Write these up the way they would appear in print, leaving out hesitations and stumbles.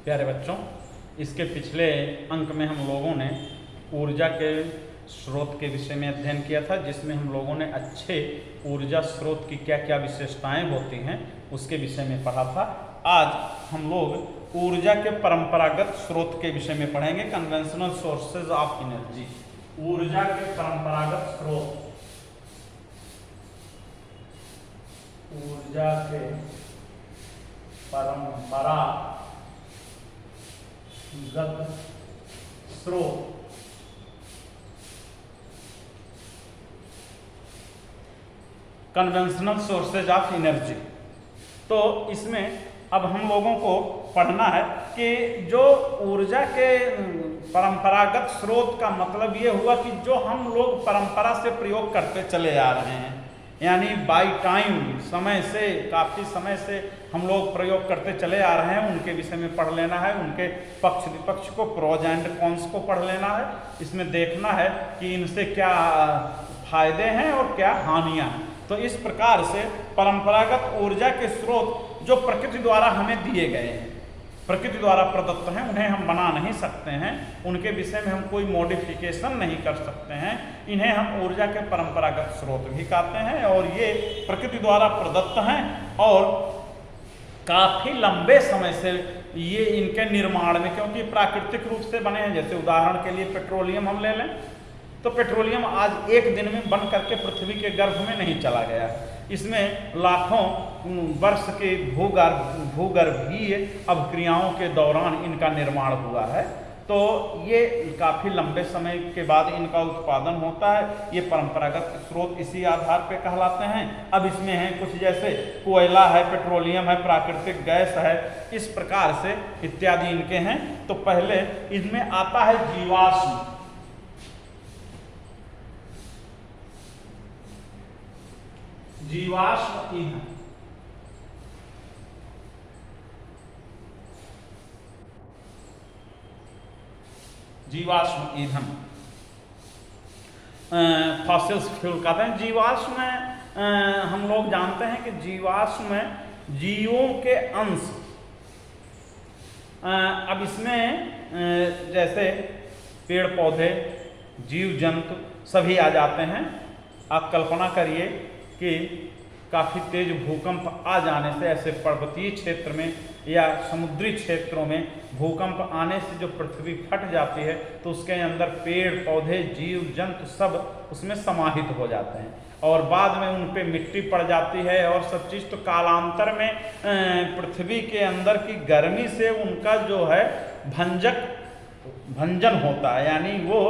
प्यारे बच्चों, इसके पिछले अंक में हम लोगों ने ऊर्जा के स्रोत के विषय में अध्ययन किया था, जिसमें हम लोगों ने अच्छे ऊर्जा स्रोत की क्या क्या विशेषताएं होती हैं उसके विषय में पढ़ा था। आज हम लोग ऊर्जा के परंपरागत स्रोत के विषय में पढ़ेंगे, कन्वेंशनल सोर्सेज ऑफ एनर्जी। ऊर्जा के परंपरागत स्रोत, ऊर्जा के परंपरागत स्रोत। Conventional sources of energy. तो इसमें अब हम लोगों को पढ़ना है कि जो ऊर्जा के परंपरागत स्रोत का मतलब ये हुआ कि जो हम लोग परंपरा से प्रयोग करते चले आ रहे हैं, यानी बाय टाइम, समय से, काफ़ी समय से हम लोग प्रयोग करते चले आ रहे हैं, उनके विषय में पढ़ लेना है। उनके पक्ष विपक्ष को, प्रोज एंड कॉन्स को पढ़ लेना है। इसमें देखना है कि इनसे क्या फायदे हैं और क्या हानियां हैं। तो इस प्रकार से परंपरागत ऊर्जा के स्रोत जो प्रकृति द्वारा हमें दिए गए हैं, प्रकृति द्वारा प्रदत्त हैं, उन्हें हम बना नहीं सकते हैं, उनके विषय में हम कोई मॉडिफिकेशन नहीं कर सकते हैं, इन्हें हम ऊर्जा के परंपरागत स्रोत भी कहते हैं। और ये प्रकृति द्वारा प्रदत्त हैं और काफ़ी लंबे समय से ये इनके निर्माण में, क्योंकि प्राकृतिक रूप से बने हैं। जैसे उदाहरण के लिए पेट्रोलियम हम ले लें, तो पेट्रोलियम आज एक दिन में बन करके पृथ्वी के गर्भ में नहीं चला गया। इसमें लाखों वर्ष के भूगर्भीय अभिक्रियाओं के दौरान इनका निर्माण हुआ है। तो ये काफ़ी लंबे समय के बाद इनका उत्पादन होता है। ये परंपरागत स्रोत इसी आधार पे कहलाते हैं। अब इसमें हैं कुछ, जैसे कोयला है, पेट्रोलियम है, प्राकृतिक गैस है, इस प्रकार से इत्यादि इनके हैं। तो पहले इनमें आता है जीवाश्म। जीवाश्म ईंधन, जीवाश्म ईंधन, फॉसिल्स फ्यूल कहते हैं। जीवाश्म में हम लोग जानते हैं कि जीवाश्म में जीवों के अंश, अब इसमें जैसे पेड़ पौधे, जीव जंतु सभी आ जाते हैं। आप कल्पना करिए कि काफ़ी तेज भूकंप आ जाने से, ऐसे पर्वतीय क्षेत्र में या समुद्री क्षेत्रों में भूकंप आने से जो पृथ्वी फट जाती है, तो उसके अंदर पेड़ पौधे, जीव जंतु सब उसमें समाहित हो जाते हैं और बाद में उन पे मिट्टी पड़ जाती है और सब चीज़। तो कालांतर में पृथ्वी के अंदर की गर्मी से उनका जो है भंजन होता है, यानी वो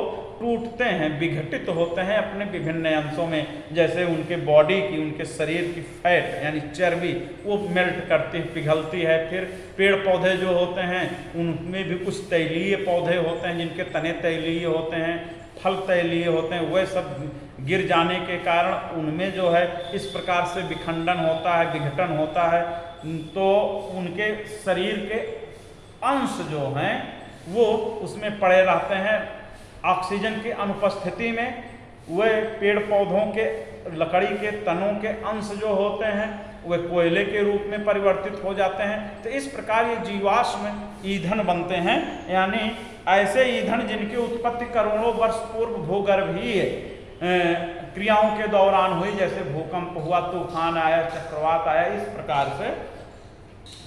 टूटते हैं, विघटित होते हैं अपने विभिन्न अंशों में। जैसे उनके बॉडी की, उनके शरीर की फैट यानी चर्बी वो मेल्ट करती, पिघलती है। फिर पेड़ पौधे जो होते हैं उनमें भी कुछ तैलीय पौधे होते हैं, जिनके तने तैलीय होते हैं, फल तैलीय होते हैं। वह सब गिर जाने के कारण उनमें जो है इस प्रकार से विखंडन होता है, विघटन होता है। तो उनके शरीर के अंश जो हैं वो उसमें पड़े रहते हैं। ऑक्सीजन की अनुपस्थिति में वे पेड़ पौधों के, लकड़ी के तनों के अंश जो होते हैं वे कोयले के रूप में परिवर्तित हो जाते हैं। तो इस प्रकार ये जीवाश्म ईंधन बनते हैं, यानी ऐसे ईंधन जिनकी उत्पत्ति करोड़ों वर्ष पूर्व भूगर्भीय क्रियाओं के दौरान हुई, जैसे भूकंप हुआ, तूफान आया, चक्रवात आया, इस प्रकार से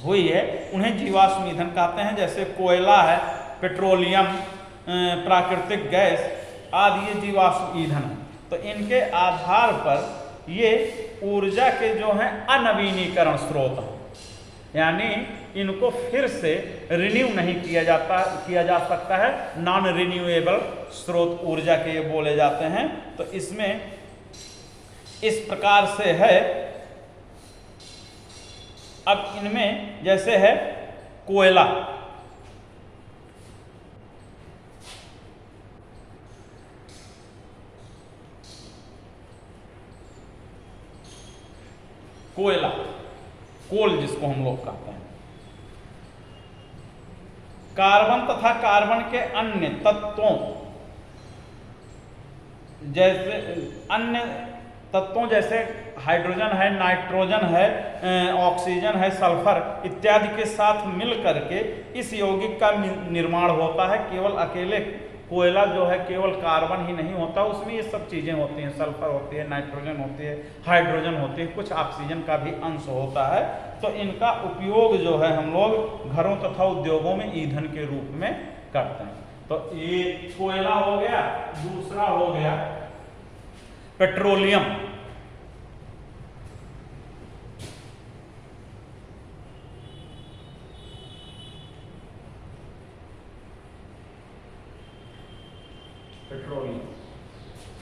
हुई है, उन्हें जीवाश्म ईंधन कहते हैं। जैसे कोयला है, पेट्रोलियम, प्राकृतिक गैस आदि ये जीवाश्म ईंधन है। तो इनके आधार पर ये ऊर्जा के जो हैं अनवीनीकरण स्रोत हैं, यानी इनको फिर से रिन्यू नहीं किया जा सकता है। नॉन रिन्यूएबल स्रोत ऊर्जा के ये बोले जाते हैं। तो इसमें इस प्रकार से है। अब इनमें जैसे है कोयला, कोयला, कोल जिसको हम लोग कहते हैं, कार्बन तथा कार्बन के अन्य तत्वों, जैसे अन्य तत्वों जैसे हाइड्रोजन है, नाइट्रोजन है, ऑक्सीजन है, सल्फर इत्यादि के साथ मिल करके इस यौगिक का निर्माण होता है। केवल अकेले कोयला जो है केवल कार्बन ही नहीं होता, उसमें ये सब चीज़ें होती हैं, सल्फर होती है, नाइट्रोजन होती है, हाइड्रोजन होती है, कुछ ऑक्सीजन का भी अंश होता है। तो इनका उपयोग जो है हम लोग घरों तथा उद्योगों में ईंधन के रूप में करते हैं। तो ये कोयला हो गया। दूसरा हो गया पेट्रोलियम। पेट्रोलियम,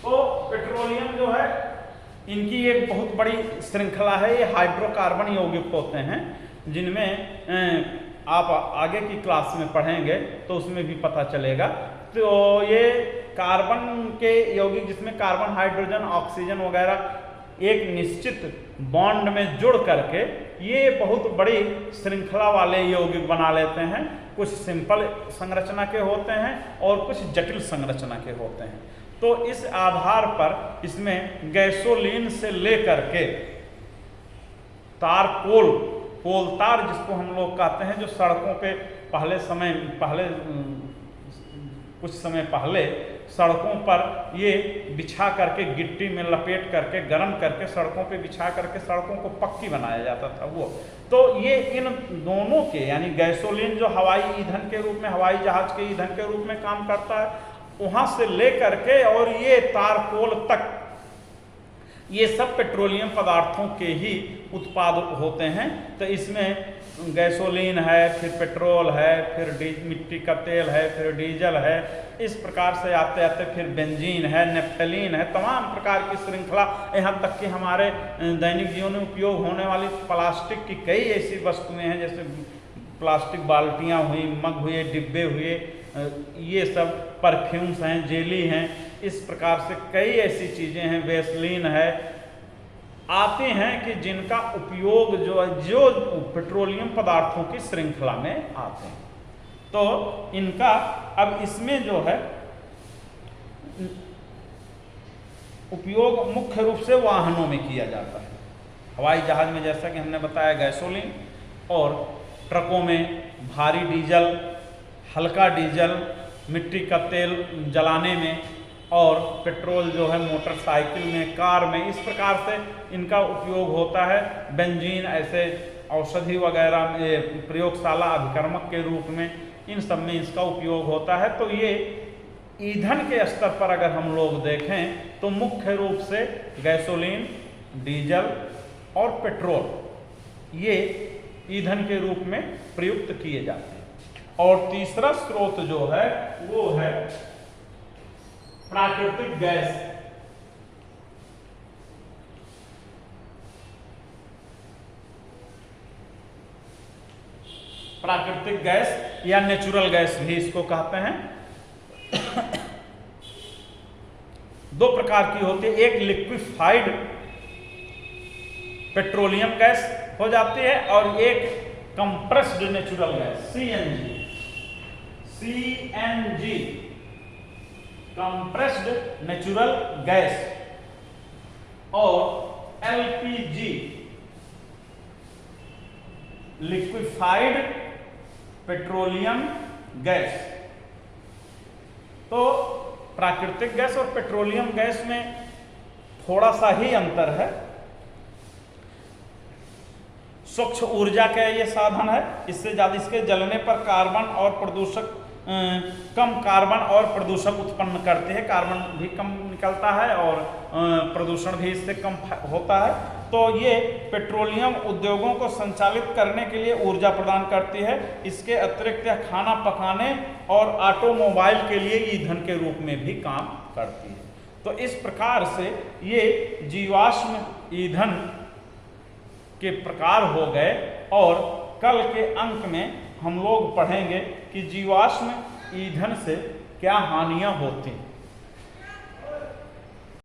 तो पेट्रोलियम जो है इनकी एक बहुत बड़ी श्रृंखला है। ये हाइड्रोकार्बन यौगिक होते हैं, जिनमें आप आगे की क्लास में पढ़ेंगे तो उसमें भी पता चलेगा। तो ये कार्बन के यौगिक जिसमें कार्बन, हाइड्रोजन, ऑक्सीजन वगैरह एक निश्चित बॉन्ड में जुड़ करके ये बहुत बड़ी श्रृंखला वाले यौगिक बना लेते हैं। कुछ सिंपल संरचना के होते हैं और कुछ जटिल संरचना के होते हैं। तो इस आधार पर इसमें गैसोलीन से लेकर के तारकोल, कोलतार जिसको हम लोग कहते हैं, जो सड़कों पे कुछ समय पहले सड़कों पर ये बिछा करके गिट्टी में लपेट करके गर्म करके सड़कों पे बिछा करके सड़कों को पक्की बनाया जाता था वो। तो ये इन दोनों के यानी गैसोलीन जो हवाई ईंधन के रूप में, हवाई जहाज के ईंधन के रूप में काम करता है, वहाँ से ले करके और ये तारकोल तक ये सब पेट्रोलियम पदार्थों के ही उत्पाद होते हैं। तो इसमें गैसोलीन है, फिर पेट्रोल है, फिर मिट्टी का तेल है, फिर डीजल है, इस प्रकार से आते आते फिर बेंजीन है, नेफ्थलीन है, तमाम प्रकार की श्रृंखला। यहाँ तक कि हमारे दैनिक जीवन में उपयोग होने वाली प्लास्टिक की कई ऐसी वस्तुएं हैं, जैसे प्लास्टिक बाल्टियाँ हुई, मग हुए, डिब्बे हुए, ये सब परफ्यूम्स हैं, जेली हैं, इस प्रकार से कई ऐसी चीज़ें हैं, वैसलीन है, आते हैं कि जिनका उपयोग जो पेट्रोलियम पदार्थों की श्रृंखला में आते हैं। तो इनका अब इसमें जो है उपयोग मुख्य रूप से वाहनों में किया जाता है। हवाई जहाज में जैसा कि हमने बताया गैसोलीन, और ट्रकों में भारी डीजल, हल्का डीजल, मिट्टी का तेल जलाने में, और पेट्रोल जो है मोटरसाइकिल में, कार में, इस प्रकार से इनका उपयोग होता है। बेंजीन ऐसे औषधि वगैरह में, प्रयोगशाला अभिकर्मक के रूप में, इन सब में इसका उपयोग होता है। तो ये ईंधन के स्तर पर अगर हम लोग देखें तो मुख्य रूप से गैसोलीन, डीजल और पेट्रोल ये ईंधन के रूप में प्रयुक्त किए जाते हैं। और तीसरा स्रोत जो है वो है प्राकृतिक गैस। प्राकृतिक गैस या नेचुरल गैस भी इसको कहते हैं। दो प्रकार की होती है, एक लिक्विफाइड पेट्रोलियम गैस हो जाती है और एक compressed natural gas CNG compressed natural gas, और एलपीजी लिक्विफाइड पेट्रोलियम गैस। तो प्राकृतिक गैस और पेट्रोलियम गैस में थोड़ा सा ही अंतर है। स्वच्छ ऊर्जा का ये साधन है, इससे ज़्यादा इसके जलने पर कार्बन और प्रदूषक कम कार्बन और प्रदूषक उत्पन्न करते हैं, कार्बन भी कम निकलता है और प्रदूषण भी इससे कम होता है। तो ये पेट्रोलियम उद्योगों को संचालित करने के लिए ऊर्जा प्रदान करती है। इसके अतिरिक्त यह खाना पकाने और ऑटोमोबाइल के लिए ईंधन के रूप में भी काम करती है। तो इस प्रकार से ये जीवाश्म ईंधन के प्रकार हो गए, और कल के अंक में हम लोग पढ़ेंगे कि जीवाश्म ईंधन से क्या हानियां होती हैं।